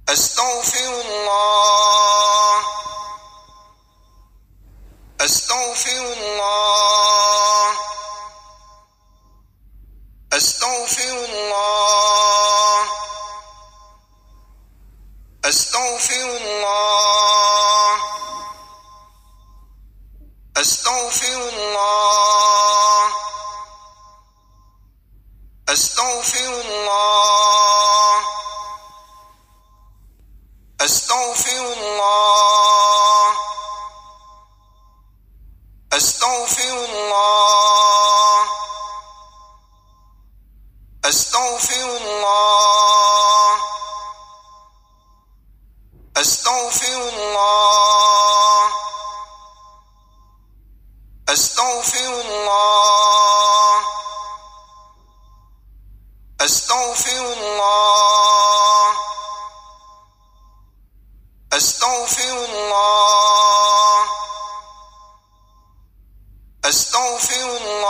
أستغفر الله. أستغفر الله. أستغفر الله. أستغفر الله. أستغفر الله. أستغفر الله. أستغفر الله. أستغفر الله. أستغفر الله. أستغفر الله. أستغفر الله. أستغفر الله. أستغفر الله. أستغفر الله.